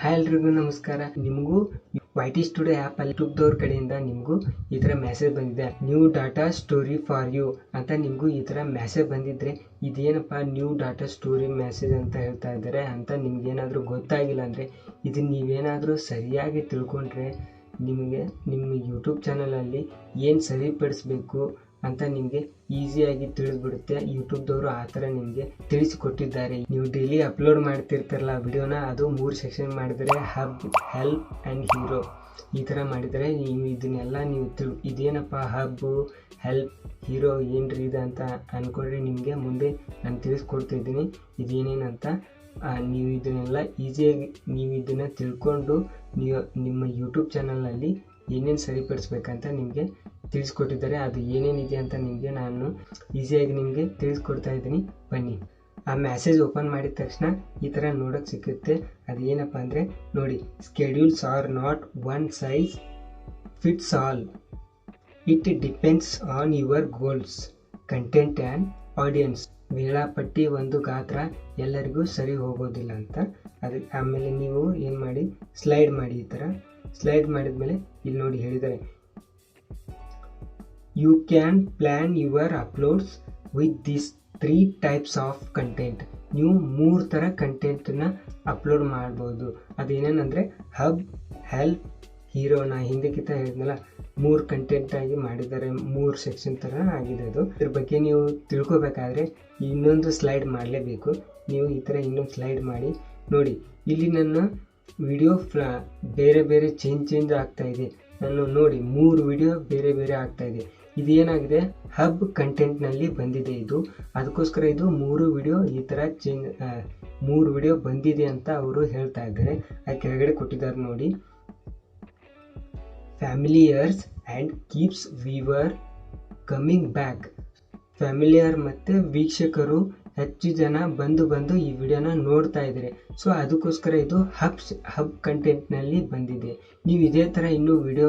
Hi ಎಲ್ರಿಗೂ ನಮಸ್ಕಾರ. ನಿಮಗೂ YT ಸ್ಟುಡಿಯೋ ಆ್ಯಪ್ ಅಲ್ಲಿ ಯೂಟ್ಯೂಬ್ದವ್ರ ಕಡೆಯಿಂದ ನಿಮಗೂ ಈ ಥರ ಮೆಸೇಜ್ ಬಂದಿದೆ, new data story for you ಅಂತ. ನಿಮಗೂ ಈ ಥರ ಮೆಸೇಜ್ ಬಂದಿದ್ರೆ ಇದೇನಪ್ಪ ನ್ಯೂ ಡಾಟಾ ಸ್ಟೋರಿ ಮೆಸೇಜ್ ಅಂತ ಹೇಳ್ತಾ ಇದ್ದಾರೆ ಅಂತ ನಿಮ್ಗೇನಾದರೂ ಗೊತ್ತಾಗಿಲ್ಲ ಅಂದರೆ ಇದನ್ನು ನೀವೇನಾದರೂ ಸರಿಯಾಗಿ ತಿಳ್ಕೊಂಡ್ರೆ ನಿಮಗೆ ನಿಮ್ಮ ಯೂಟ್ಯೂಬ್ ಚಾನಲಲ್ಲಿ ಏನು ಸರಿಪಡಿಸ್ಬೇಕು ಅಂತ ನಿಮಗೆ ಈಸಿಯಾಗಿ ತಿಳಿದ್ಬಿಡುತ್ತೆ. ಯೂಟ್ಯೂಬ್ದವರು ಆ ಥರ ನಿಮಗೆ ತಿಳಿಸಿಕೊಟ್ಟಿದ್ದಾರೆ. ನೀವು ಡೈಲಿ ಅಪ್ಲೋಡ್ ಮಾಡ್ತಿರ್ತಾರಲ್ಲ ವಿಡಿಯೋನ, ಅದು 3 ಸೆಕ್ಷನ್ ಮಾಡಿದರೆ ಹಬ್, ಹೆಲ್ಪ್ ಆ್ಯಂಡ್ ಹೀರೋ ಈ ಥರ ಮಾಡಿದರೆ ನೀವು ಇದನ್ನೆಲ್ಲ ನೀವು ಇದೇನಪ್ಪ ಹಬ್ಬು, ಹೆಲ್ಪ್, ಹೀರೋ ಏನ್ರಿ ಇದು ಅಂತ ಅಂದ್ಕೊಂಡ್ರೆ ನಿಮಗೆ ಮುಂದೆ ನಾನು ತಿಳಿಸ್ಕೊಡ್ತಿದ್ದೀನಿ ಇದೇನೇನಂತ. ನೀವು ಇದನ್ನೆಲ್ಲ ಈಸಿಯಾಗಿ ನೀವು ಇದನ್ನು ತಿಳ್ಕೊಂಡು ನೀವು ನಿಮ್ಮ ಯೂಟ್ಯೂಬ್ ಚಾನಲ್ನಲ್ಲಿ ಏನೇನು ಸರಿಪಡಿಸ್ಬೇಕಂತ ನಿಮಗೆ ತಿಳಿಸ್ಕೊಟ್ಟಿದ್ದಾರೆ. ಅದು ಏನೇನಿದೆ ಅಂತ ನಿಮಗೆ ನಾನು ಈಸಿಯಾಗಿ ನಿಮಗೆ ತಿಳಿಸ್ಕೊಡ್ತಾ ಇದ್ದೀನಿ. ಬನ್ನಿ, ಆ ಮೆಸೇಜ್ ಓಪನ್ ಮಾಡಿದ ತಕ್ಷಣ ಈ ಥರ ನೋಡೋಕ್ಕೆ ಸಿಕ್ಕುತ್ತೆ. ಅದು ಏನಪ್ಪ ಅಂದರೆ ನೋಡಿ, schedules are not one size fits all, it depends on your goals, content and audience. ವೇಳಾಪಟ್ಟಿ ಒಂದು ಗಾತ್ರ ಎಲ್ಲರಿಗೂ ಸರಿ ಹೋಗೋದಿಲ್ಲ ಅಂತ. ಅದಕ್ಕೆ ಆಮೇಲೆ ನೀವು ಏನು ಮಾಡಿ, ಸ್ಲೈಡ್ ಮಾಡಿ. ಈ ಥರ ಸ್ಲೈಡ್ ಮಾಡಿದ್ಮೇಲೆ ಇಲ್ಲಿ ನೋಡಿ ಹೇಳಿದ್ದಾರೆ, you can plan your uploads with this 3 types of content. ನೀವು 3 ಥರ ಕಂಟೆಂಟನ್ನ ಅಪ್ಲೋಡ್ ಮಾಡ್ಬೋದು. ಅದೇನೇನಂದರೆ ಹಬ್, ಹೆಲ್ಪ್, ಹೀರೋನ ಹಿಂದಕ್ಕಿಂತ ಹೇಳಿದ್ನಲ್ಲ 3 ಕಂಟೆಂಟಾಗಿ ಮಾಡಿದ್ದಾರೆ. 3 ಸೆಕ್ಷನ್ ಥರ ಆಗಿದೆ ಅದು. ಇದ್ರ ಬಗ್ಗೆ ನೀವು ತಿಳ್ಕೊಬೇಕಾದ್ರೆ ಇನ್ನೊಂದು ಸ್ಲೈಡ್ ಮಾಡಲೇಬೇಕು. ನೀವು ಈ ಥರ ಇನ್ನೊಂದು ಸ್ಲೈಡ್ ಮಾಡಿ ನೋಡಿ. ಇಲ್ಲಿ ನನ್ನ ವಿಡಿಯೋ ಬೇರೆ ಬೇರೆ ಚೇಂಜ್ ಆಗ್ತಾ ಇದೆ. ನಾನು ನೋಡಿ 3 ವಿಡಿಯೋ ಬೇರೆ ಬೇರೆ ಆಗ್ತಾ ಇದೆ. ಇದೇನಾಗಿದೆ, ಹಬ್ ಕಂಟೆಂಟ್ನಲ್ಲಿ ಬಂದಿದೆ ಇದು. ಅದಕ್ಕೋಸ್ಕರ ಇದು 3 ವಿಡಿಯೋ ಈ ಥರ 3 ವಿಡಿಯೋ ಬಂದಿದೆ ಅಂತ ಅವರು ಹೇಳ್ತಾ ಇದ್ದಾರೆ. ಆ ಕೆಳಗಡೆ ಕೊಟ್ಟಿದ್ದಾರೆ ನೋಡಿ, familiars and keeps viewer coming back. Familiar ಮತ್ತು ವೀಕ್ಷಕರು ಹೆಚ್ಚು ಜನ ಬಂದು ಈ ವಿಡಿಯೋನ ನೋಡ್ತಾ ಇದ್ದಾರೆ. ಸೊ ಅದಕ್ಕೋಸ್ಕರ ಇದು ಹಬ್ ಕಂಟೆಂಟ್ನಲ್ಲಿ ಬಂದಿದೆ. ನೀವು ಇದೇ ಥರ ಇನ್ನೂ ವಿಡಿಯೋ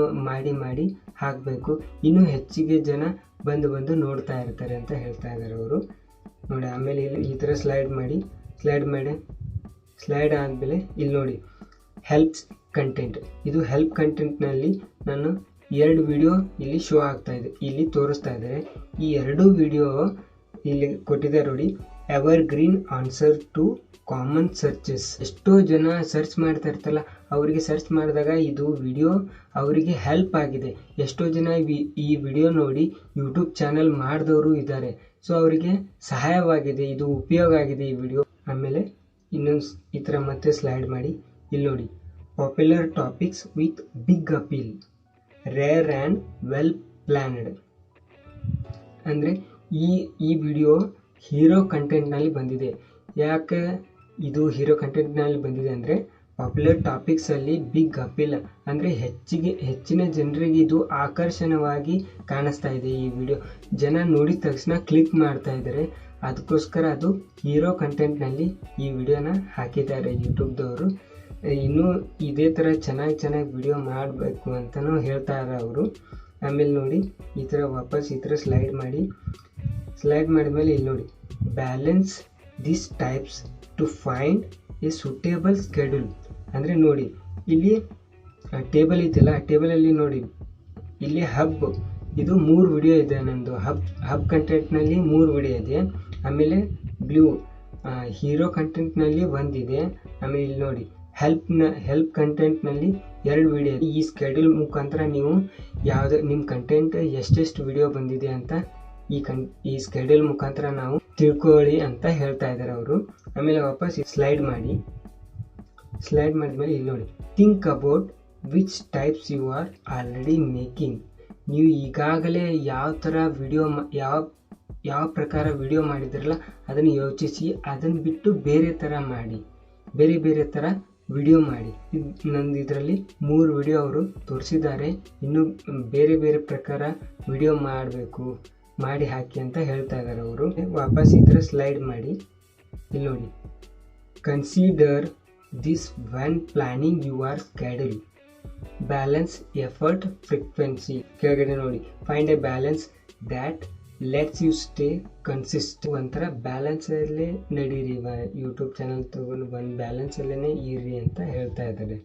ಮಾಡಿ ಹಾಕಬೇಕು. ಇನ್ನೂ ಹೆಚ್ಚಿಗೆ ಜನ ಬಂದು ನೋಡ್ತಾ ಇರ್ತಾರೆ ಅಂತ ಹೇಳ್ತಾ ಇದ್ದಾರೆ ಅವರು ನೋಡಿ. ಆಮೇಲೆ ಇಲ್ಲಿ ಈ ಥರ ಸ್ಲೈಡ್ ಮಾಡಿ ಸ್ಲೈಡ್ ಆದಮೇಲೆ ಇಲ್ಲಿ ನೋಡಿ ಹೆಲ್ಪ್ಸ್ ಕಂಟೆಂಟ್. ಇದು ಹೆಲ್ಪ್ ಕಂಟೆಂಟ್ನಲ್ಲಿ ನಾನು 2 ವಿಡಿಯೋ ಇಲ್ಲಿ ಶೋ ಆಗ್ತಾ ಇದೆ, ಇಲ್ಲಿ ತೋರಿಸ್ತಾ ಇದ್ದಾರೆ. ಈ 2 ವಿಡಿಯೋ ಇಲ್ಲಿ ಕೊಟ್ಟಿದ್ದಾರೆ ನೋಡಿ, evergreen answer to common searches. ಎಷ್ಟೋ ಜನ ಸರ್ಚ್ ಮಾಡ್ತಾ ಇರ್ತಾರಲ್ಲ, ಅವರಿಗೆ ಸರ್ಚ್ ಮಾಡಿದಾಗ ಇದು ವಿಡಿಯೋ ಅವರಿಗೆ ಹೆಲ್ಪ್ ಆಗಿದೆ. ಎಷ್ಟೋ ಜನ ಈ ವಿಡಿಯೋ ನೋಡಿ ಯೂಟ್ಯೂಬ್ ಚಾನಲ್ ಮಾಡಿದವರು ಇದ್ದಾರೆ. ಸೊ ಅವರಿಗೆ ಸಹಾಯವಾಗಿದೆ, ಇದು ಉಪಯೋಗ ಆಗಿದೆ ಈ ವಿಡಿಯೋ. ಆಮೇಲೆ ಇನ್ನೊಂದು ಈ ಥರ ಮತ್ತೆ ಸ್ಲೈಡ್ ಮಾಡಿ ಇಲ್ಲಿ ನೋಡಿ, popular topics with big appeal, rare and well planned. ಅಂದರೆ ಈ ವಿಡಿಯೋ ಹೀರೋ ಕಂಟೆಂಟ್ನಲ್ಲಿ ಬಂದಿದೆ. ಯಾಕೆ ಇದು ಹೀರೋ ಕಂಟೆಂಟ್ನಲ್ಲಿ ಬಂದಿದೆ ಅಂದರೆ, ಪಾಪ್ಯುಲರ್ ಟಾಪಿಕ್ಸಲ್ಲಿ ಬಿಗ್ ಅಪೀಲ್ ಅಂದರೆ ಹೆಚ್ಚಿನ ಜನರಿಗೆ ಇದು ಆಕರ್ಷಣವಾಗಿ ಕಾಣಿಸ್ತಾ ಇದೆ. ಈ ವಿಡಿಯೋ ಜನ ನೋಡಿದ ತಕ್ಷಣ ಕ್ಲಿಕ್ ಮಾಡ್ತಾ ಇದ್ದಾರೆ. ಅದಕ್ಕೋಸ್ಕರ ಅದು ಹೀರೋ ಕಂಟೆಂಟ್ನಲ್ಲಿ ಈ ವಿಡಿಯೋನ ಹಾಕಿದ್ದಾರೆ ಯೂಟ್ಯೂಬ್ದವರು. ಇನ್ನೂ ಇದೇ ಥರ ಚೆನ್ನಾಗಿ ವಿಡಿಯೋ ಮಾಡಬೇಕು ಅಂತಲೂ ಹೇಳ್ತಾರೆ ಅವರು. ಆಮೇಲೆ ನೋಡಿ ಈ ಥರ ವಾಪಸ್ ಈ ಥರ ಸ್ಲೈಡ್ ಮಾಡಿದ್ಮೇಲೆ ಇಲ್ಲಿ ನೋಡಿ, balance this types to find a suitable schedule. ಅಂದರೆ ನೋಡಿ ಇಲ್ಲಿ ಟೇಬಲ್ ಇದೆಯಲ್ಲ, ಟೇಬಲಲ್ಲಿ ನೋಡಿ ಇಲ್ಲಿ ಹಬ್, ಇದು 3 ವಿಡಿಯೋ ಇದೆ ನಂದು. ಹಬ್ ಕಂಟೆಂಟ್ನಲ್ಲಿ 3 ವಿಡಿಯೋ ಇದೆ. ಆಮೇಲೆ ಬ್ಲೂ ಹೀರೋ ಕಂಟೆಂಟ್ನಲ್ಲಿ ಒಂದಿದೆ. ಆಮೇಲೆ ಇಲ್ಲಿ ನೋಡಿ ಹೆಲ್ಪ್ ಕಂಟೆಂಟ್ನಲ್ಲಿ 2 ವಿಡಿಯೋ ಇದೆ. ಈ ಸ್ಕೆಡ್ಯೂಲ್ ಮುಖಾಂತರ ನೀವು ನಿಮ್ಮ ಕಂಟೆಂಟ್ ಎಷ್ಟೆಷ್ಟು ವಿಡಿಯೋ ಬಂದಿದೆ ಅಂತ ಈ ಸ್ಕೆಡ್ಯೂಲ್ ಮುಖಾಂತರ ನಾವು ತಿಳ್ಕೊಳ್ಳಿ ಅಂತ ಹೇಳ್ತಾ ಇದ್ದಾರೆ ಅವರು. ಆಮೇಲೆ ವಾಪಸ್ ಸ್ಲೈಡ್ ಮಾಡಿದ್ಮೇಲೆ ಇಲ್ಲಿ ನೋಡಿ, think about which types you are already making. ನೀವು ಈಗಾಗಲೇ ಯಾವ ಪ್ರಕಾರ ವಿಡಿಯೋ ಮಾಡಿದ್ರಲ್ಲ ಅದನ್ನು ಯೋಚಿಸಿ, ಅದನ್ನು ಬಿಟ್ಟು ಬೇರೆ ಥರ ವಿಡಿಯೋ ಮಾಡಿ. ನಂದು ಇದರಲ್ಲಿ 3 ವಿಡಿಯೋ ಅವರು ತೋರಿಸಿದ್ದಾರೆ. ಇನ್ನೂ ಬೇರೆ ಪ್ರಕಾರ ವಿಡಿಯೋ ಮಾಡಿ ಹಾಕಿ ಅಂತ ಹೇಳ್ತಾ ಇದ್ದಾರೆ ಅವರು. ವಾಪಸ್ ಈ ಥರ ಸ್ಲೈಡ್ ಮಾಡಿ ಇಲ್ಲಿ ನೋಡಿ, consider this when planning your schedule, balance effort frequency. ಕೆಳಗಡೆ ನೋಡಿ, find a balance that lets you stay consist ಒಂಥರ ಬ್ಯಾಲೆನ್ಸಲ್ಲೇ ನಡೀರಿ, ಯೂಟ್ಯೂಬ್ ಚಾನಲ್ ತಗೊಂಡು ಒಂದು ಬ್ಯಾಲೆನ್ಸಲ್ಲೇ ಇರಿ ಅಂತ ಹೇಳ್ತಾ ಇದ್ದಾರೆ.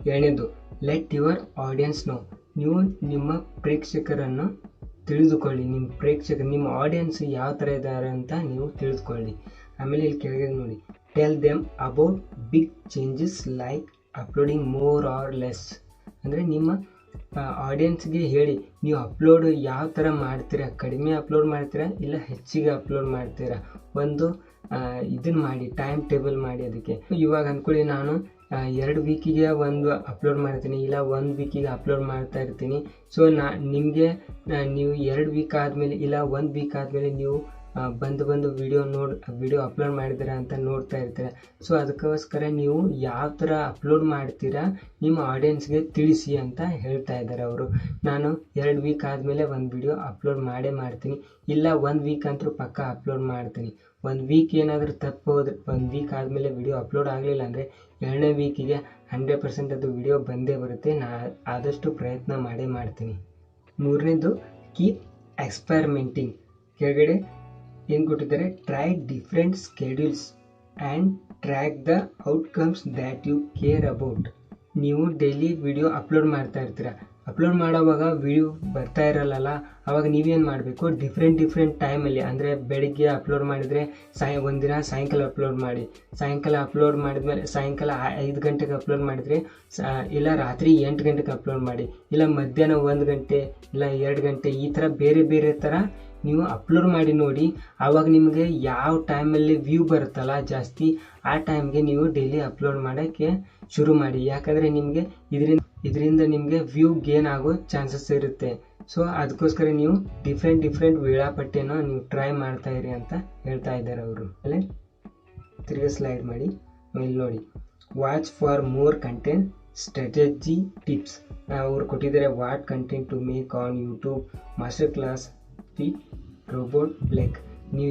ಎರಡನೇದು, ಲೆಟ್ ಯುವರ್ ಆಡಿಯನ್ಸ್ ನೋ. ನೀವು ನಿಮ್ಮ ಪ್ರೇಕ್ಷಕರನ್ನು ತಿಳಿದುಕೊಳ್ಳಿ. ನಿಮ್ಮ ಆಡಿಯನ್ಸ್ ಯಾವ ಥರ ಇದ್ದಾರೆ ಅಂತ ನೀವು ತಿಳಿದುಕೊಳ್ಳಿ. ಆಮೇಲೆ ಇಲ್ಲಿ ಕೆಳಗೆ ನೋಡಿ, tell them about big changes like uploading more or less. ಅಂದರೆ ನಿಮ್ಮ ಆಡಿಯನ್ಸ್ಗೆ ಹೇಳಿ ನೀವು ಅಪ್ಲೋಡ್ ಯಾವ ಥರ ಮಾಡ್ತೀರಾ, ಕಡಿಮೆ ಅಪ್ಲೋಡ್ ಮಾಡ್ತೀರಾ ಇಲ್ಲ ಹೆಚ್ಚಿಗೆ ಅಪ್ಲೋಡ್ ಮಾಡ್ತೀರಾ, ಒಂದು ಇದನ್ನು ಮಾಡಿ, ಟೈಮ್ ಟೇಬಲ್ ಮಾಡಿ. ಅದಕ್ಕೆ ಇವಾಗ ಅಂದ್ಕೊಳ್ಳಿ ನಾನು 2 ವೀಕಿಗೆ ಒಂದು ಅಪ್ಲೋಡ್ ಮಾಡ್ತೀನಿ, ಇಲ್ಲ 1 ವೀಕಿಗೆ ಅಪ್ಲೋಡ್ ಮಾಡ್ತಾ ಇರ್ತೀನಿ. ಸೊ ನಿಮಗೆ ನೀವು 2 ವೀಕ್ ಆದಮೇಲೆ ಇಲ್ಲ 1 ವೀಕ್ ಆದಮೇಲೆ ನೀವು ಬಂದು ವಿಡಿಯೋ ಅಪ್ಲೋಡ್ ಮಾಡಿದ್ದೀರಾ ಅಂತ ನೋಡ್ತಾ ಇರ್ತೀರ. ಸೊ ಅದಕ್ಕೋಸ್ಕರ ನೀವು ಯಾವ ಥರ ಅಪ್ಲೋಡ್ ಮಾಡ್ತೀರಾ ನಿಮ್ಮ ಆಡಿಯನ್ಸ್ಗೆ ತಿಳಿಸಿ ಅಂತ ಹೇಳ್ತಾ ಇದ್ದಾರೆ ಅವರು. ನಾನು 2 ವೀಕ್ ಆದಮೇಲೆ ಒಂದು ವಿಡಿಯೋ ಅಪ್ಲೋಡ್ ಮಾಡ್ತೀನಿ, ಇಲ್ಲ 1 ವೀಕ್ ಅಂತೂ ಪಕ್ಕ ಅಪ್ಲೋಡ್ ಮಾಡ್ತೀನಿ. 1 ವೀಕ್ ಏನಾದರೂ ತಪ್ಪು ಹೋದ್ರೆ, 1 ವೀಕ್ ಆದಮೇಲೆ ವಿಡಿಯೋ ಅಪ್ಲೋಡ್ ಆಗಲಿಲ್ಲ ಅಂದರೆ 2ನೇ ವೀಕಿಗೆ 100% ಅದು ವಿಡಿಯೋ ಬಂದೇ ಬರುತ್ತೆ. ಆದಷ್ಟು ಪ್ರಯತ್ನ ಮಾಡ್ತೀನಿ. ಮೂರನೇದು, ಕೀಪ್ ಎಕ್ಸ್ಪೆರಿಮೆಂಟಿಂಗ್. ಕೆಳಗಡೆ ಏನು ಕೊಟ್ಟಿದ್ದಾರೆ, try different schedules and track the outcomes that you care about. ನೀವು ಡೈಲಿ ವಿಡಿಯೋ ಅಪ್ಲೋಡ್ ಮಾಡ್ತಾ ಇರ್ತೀರ. ಅಪ್ಲೋಡ್ ಮಾಡೋವಾಗ ವಿಡಿಯೋ ಬರ್ತಾ ಇರಲ್ಲ, ಆವಾಗ ನೀವೇನು ಮಾಡಬೇಕು, ಡಿಫ್ರೆಂಟ್ ಟೈಮಲ್ಲಿ, ಅಂದರೆ ಬೆಳಿಗ್ಗೆ ಅಪ್ಲೋಡ್ ಮಾಡಿದರೆ ಒಂದಿನ ಸಾಯಂಕಾಲ ಅಪ್ಲೋಡ್ ಮಾಡಿ, ಸಾಯಂಕಾಲ ಅಪ್ಲೋಡ್ ಮಾಡಿದ್ಮೇಲೆ ಸಾಯಂಕಾಲ 5 ಗಂಟೆಗೆ ಅಪ್ಲೋಡ್ ಮಾಡಿದರೆ ಇಲ್ಲ ರಾತ್ರಿ 8 ಗಂಟೆಗೆ ಅಪ್ಲೋಡ್ ಮಾಡಿ, ಇಲ್ಲ ಮಧ್ಯಾಹ್ನ 1 ಗಂಟೆ ಇಲ್ಲ 2 ಗಂಟೆ, ಈ ಥರ ಬೇರೆ ಥರ ನೀವು ಅಪ್ಲೋಡ್ ಮಾಡಿ ನೋಡಿ. ಆವಾಗ ನಿಮಗೆ ಯಾವ ಟೈಮಲ್ಲಿ ವ್ಯೂ ಬರುತ್ತಲ್ಲ ಜಾಸ್ತಿ, ಆ ಟೈಮ್ಗೆ ನೀವು ಡೈಲಿ ಅಪ್ಲೋಡ್ ಮಾಡೋಕ್ಕೆ ಶುರು ಮಾಡಿ. ಯಾಕಂದರೆ ನಿಮಗೆ ಇದರಿಂದ ನಿಮಗೆ ವ್ಯೂ ಗೇನ್ ಆಗೋ ಚಾನ್ಸಸ್ ಇರುತ್ತೆ. ಸೊ ಅದಕ್ಕೋಸ್ಕರ ನೀವು ಡಿಫ್ರೆಂಟ್ ವೇಳಾಪಟ್ಟಿಯನ್ನು ನೀವು ಟ್ರೈ ಮಾಡ್ತಾ ಇರಿ ಅಂತ ಹೇಳ್ತಾ ಇದ್ದಾರೆ ಅವರು. ಅಲ್ಲೇ ತಿರ್ಗಿ ಸ್ಲೈಡ್ ಮಾಡಿ, ಇಲ್ಲಿ ನೋಡಿ, watch for more content strategy tips. ಅವರು ಕೊಟ್ಟಿದ್ದಾರೆ, what content to make on YouTube, master class feat robot black. ನೀವು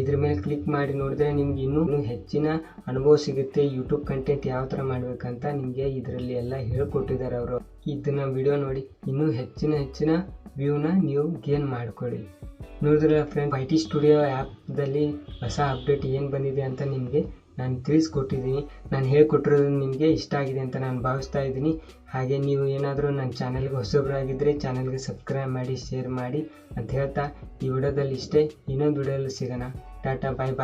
ಇದ್ರ ಮೇಲೆ ಕ್ಲಿಕ್ ಮಾಡಿ ನೋಡಿದ್ರೆ ನಿಮ್ಗೆ ಇನ್ನೂ ಹೆಚ್ಚಿನ ಅನುಭವ ಸಿಗುತ್ತೆ. ಯೂಟ್ಯೂಬ್ ಕಂಟೆಂಟ್ ಯಾವ ಥರ ಮಾಡಬೇಕಂತ ನಿಮಗೆ ಇದರಲ್ಲಿ ಎಲ್ಲ ಹೇಳ್ಕೊಟ್ಟಿದ್ದಾರೆ ಅವರು. ಇದನ್ನು ವಿಡಿಯೋ ನೋಡಿ ಇನ್ನೂ ಹೆಚ್ಚಿನ ವ್ಯೂನ ನೀವು ಗೇನ್ ಮಾಡ್ಕೊಳ್ಳಿ. ನೋಡಿದ್ರೆ ಫ್ರೆಂಡ್, IT ಸ್ಟುಡಿಯೋ ಆ್ಯಪ್ದಲ್ಲಿ ಹೊಸ ಅಪ್ಡೇಟ್ ಏನು ಬಂದಿದೆ ಅಂತ ನಿಮಗೆ ನಾನು ತಿಳಿಸ್ಕೊಟ್ಟಿದ್ದೀನಿ. ನಾನು ಹೇಳ್ಕೊಟ್ಟಿರೋದು ನಿಮಗೆ ಇಷ್ಟ ಆಗಿದೆ ಅಂತ ನಾನು ಭಾವಿಸ್ತಾ ಇದ್ದೀನಿ. ಹಾಗೆ ನೀವು ಏನಾದರೂ ನನ್ನ ಚಾನಲ್ಗೆ ಹೊಸಬರಾಗಿದ್ದರೆ ಚಾನಲ್ಗೆ ಸಬ್ಸ್ಕ್ರೈಬ್ ಮಾಡಿ, ಶೇರ್ ಮಾಡಿ ಅಂತ ಹೇಳ್ತಾ ಈ ವಿಡಿಯೋದಲ್ಲಿ ಇಷ್ಟೇ. ಇನ್ನೊಂದು ವಿಡಿಯೋದಲ್ಲಿ ಸಿಗೋಣ. ಟಾಟಾ, ಬಾಯ್.